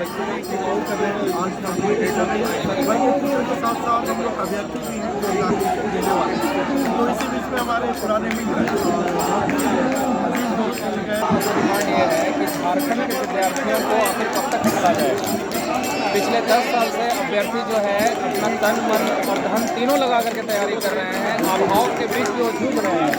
बच्चों ने चुनाव कर रहे हैं। आज हम ये डेटा के साथ साथ हम लोग अभ्यर्थी भी हैं जो एग्जामिनेशन देने वाले हैं, तो इसी बीच में हमारे पुराने मित्र डिमांड ये है कि झारखंड के विद्यार्थियों को आखिर कब तक निकाला जाए। पिछले 10 साल से अभ्यर्थी जो है अपना तन मन और धन तीनों लगा करके तैयारी कर रहे हैं। अभाव के बीच भी वो जूझ रहे हैं,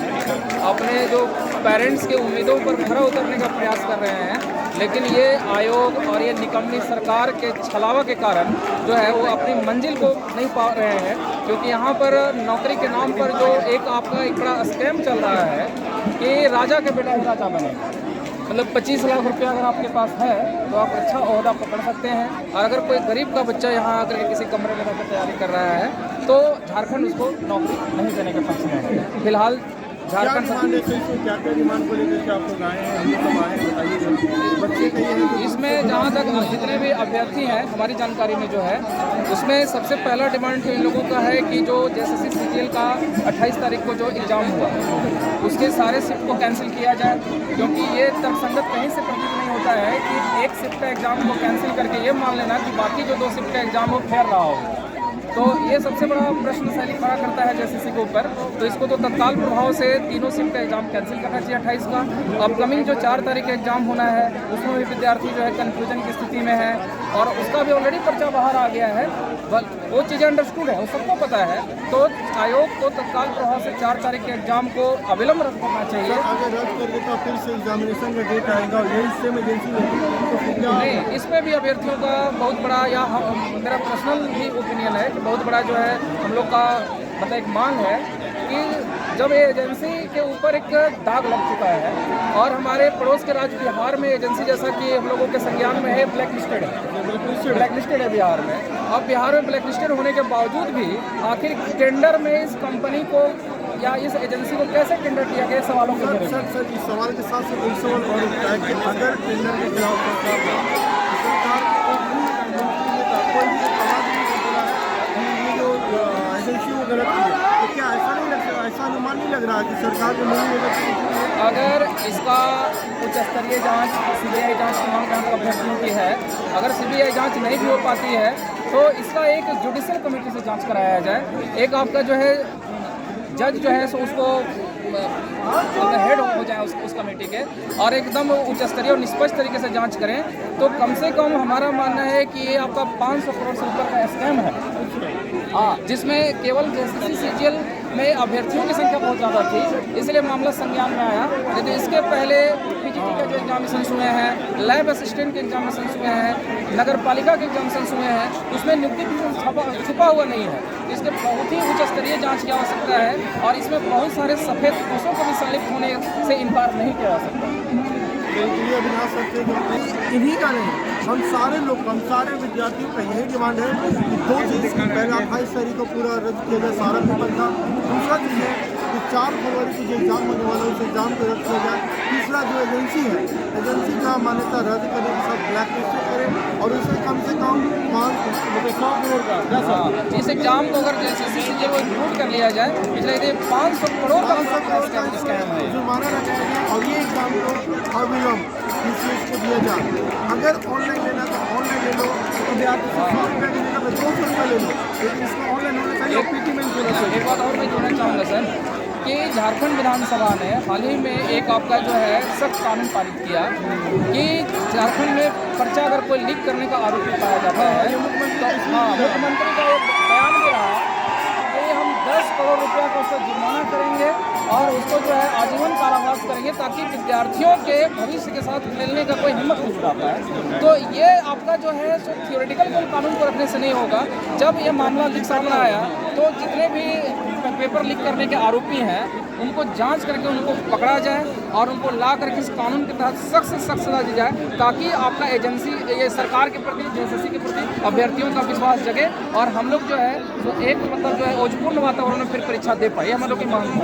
अपने जो पेरेंट्स के उम्मीदों पर खरा उतरने का प्रयास कर रहे हैं, लेकिन ये आयोग और ये निकम्मी सरकार के छलावा के कारण जो है वो अपनी मंजिल को नहीं पा रहे हैं। क्योंकि यहाँ पर नौकरी के नाम पर जो एक बड़ा स्कैम चल रहा है कि राजा के बेटा ही राजा बने, मतलब 25 लाख रुपया अगर आपके पास है तो आप अच्छा ओहदा पकड़ सकते हैं। और अगर कोई गरीब का बच्चा यहाँ आकर के किसी कमरे में रहकर तैयारी कर रहा है तो झारखंड उसको नौकरी नहीं देने के पक्ष में है। फिलहाल झारखंड क्या डिमांड को लेकर आप लोग आए हैं, हम लोग आए हैं, बताइए बच्चे कहिए। इसमें जहाँ तक जितने भी अभ्यर्थी हैं हमारी जानकारी में जो है उसमें सबसे पहला डिमांड इन लोगों का है कि जो JSSC CGL का 28 तारीख को जो एग्ज़ाम हुआ उसके सारे शिफ्ट को कैंसिल किया जाए। क्योंकि ये तर्कसंगत कहीं से प्रतीत नहीं होता है कि एक शिफ्ट का एग्ज़ाम को कैंसिल करके ये मान लेना कि बाकी जो 2 शिफ्ट का एग्ज़ाम हो फेर रहा हो। तो ये सबसे बड़ा प्रश्न शैली खड़ा करता है JSSC के ऊपर। तो इसको तो तत्काल प्रभाव से तीनों शिफ्ट का एग्ज़ाम कैंसिल करना चाहिए 28 का। अपकमिंग जो 4 तारीख का एग्ज़ाम होना है उसमें भी विद्यार्थी जो है कन्फ्यूजन की स्थिति में है और उसका भी ऑलरेडी पर्चा बाहर आ गया है। वो चीज़ें अंडरस्टूड है, वो सबको पता है। तो आयोग को तत्काल प्रभाव से 4 तारीख के एग्ज़ाम को अविलंब रद्द करना चाहिए। अगर रद्द कर देता फिर से एग्जामिनेशन का डेट आएगा और यही सेम एजेंसी नहीं, इसमें भी अभ्यर्थियों का बहुत बड़ा या मेरा पर्सनल भी ओपिनियन है कि बहुत बड़ा जो है हम लोग का मतलब एक मांग है कि जब ये एजेंसी के ऊपर एक दाग लग चुका है और हमारे पड़ोस के राज्य बिहार में एजेंसी जैसा कि हम लोगों के संज्ञान में है ब्लैक लिस्टेड है बिहार में। अब बिहार में ब्लैक लिस्टेड होने के बावजूद भी आखिर टेंडर में इस कंपनी को या इस एजेंसी को कैसे टेंडर किया गया सवालों के बारे में। सर इस सवाल के साथ एक सवाल और उठता है कि अगर टेंडर के खिलाफ सरकार कोई भी आवाज नहीं बोला है कि ये जो एजेंसी वो गलत की है, तो क्या ऐसा नहीं लगता, ऐसा अनुमान नहीं लग रहा कि सरकार को नहीं अगर इसका उच्च स्तरीय जाँच CBI जाँच की मांग जहाँ अभ्यर्थियों की है, अगर CBI जाँच नहीं भी हो पाती है तो इसका एक जुडिशियल कमेटी से जाँच कराया जाए। एक आपका जो है जज जो है सो उसको हेड हो जाए उस कमेटी के और एकदम उच्च स्तरीय और निष्पक्ष तरीके से जांच करें तो कम से कम हमारा मानना है कि ये आपका 500 करोड़ से ऊपर का स्कैम है। हाँ, जिसमें केवल JSSC CGL में अभ्यर्थियों की संख्या बहुत ज़्यादा थी इसलिए मामला संज्ञान में आया। लेकिन इसके पहले PGT के जो एग्जामिनेशन हुए हैं, लैब असिस्टेंट के एग्जामिनेशन हुए हैं, नगर पालिका के एग्जामिनेशन हुए हैं, उसमें नियुक्ति छुपा हुआ नहीं है। इसके बहुत ही उच्च स्तरीय जाँच की आवश्यकता है और इसमें बहुत सारे सफ़ेद पोषों को भी संलिप्त होने से इनकार नहीं किया जा सकता। इन्हीं का नहीं, हम सारे विद्यार्थियों का यही डिमांड है कि 2 चीज़, पहला 28 तारीख को पूरा रद्द किया जाए सारा पेपर का। दूसरा चीज़ है कि 4 फरवरी को जो एग्ज़ाम होने वाला है उस एग्ज़ाम को रद्द किया जाए। तीसरा जो एजेंसी है, एजेंसी का मान्यता रद्द करने के साथ ब्लैक लिस्टेड करें और उसे कम से कम 100 करोड़ का इस एग्जाम को अगर JSSC CGL को इंक्लूड कर लिया जाए इसलिए 500 करोड़ का स्कैम है जुर्माना रखा जाए और ये एग्ज़ाम को अविलंब को दिया जाए। अगर ऑनलाइन लेना तो ऑनलाइन ले लो, विद्यार्थी से 100 रुपये की जगह 200 रुपये ले लो, लेकिन इसका ऑनलाइन होना चाहिए। PT में एक बात और मैं जोड़ना चाहूँगा सर कि झारखंड विधानसभा ने हाल ही में एक आपका जो है सख्त कानून पारित किया कि झारखंड में पर्चा अगर कोई लीक करने का आरोपी पाया जाता है तो मुख्यमंत्री का एक बयान भी रहा कि हम 10 करोड़ रुपया का उसका जुर्माना करेंगे और उसको जो है आजीवन कारावास करेंगे ताकि विद्यार्थियों के भविष्य के साथ खेलने का कोई हिम्मत नहीं जुटा पाए। तो ये आपका जो है सो थियोरेटिकल कानून को रखने से नहीं होगा। जब ये मामला लीक सामने आया तो जितने भी पेपर लीक करने के आरोपी हैं उनको जांच करके उनको पकड़ा जाए और उनको ला करके इस कानून के तहत सख्त से सख्त सजा दी जाए ताकि आपका एजेंसी ये सरकार के प्रति JSSC के प्रति अभ्यर्थियों का विश्वास जगे और हम लोग जो है तो एक मतलब जो है औजपूर्ण वातावरण में फिर परीक्षा दे पाए, हम लोग की मांग है।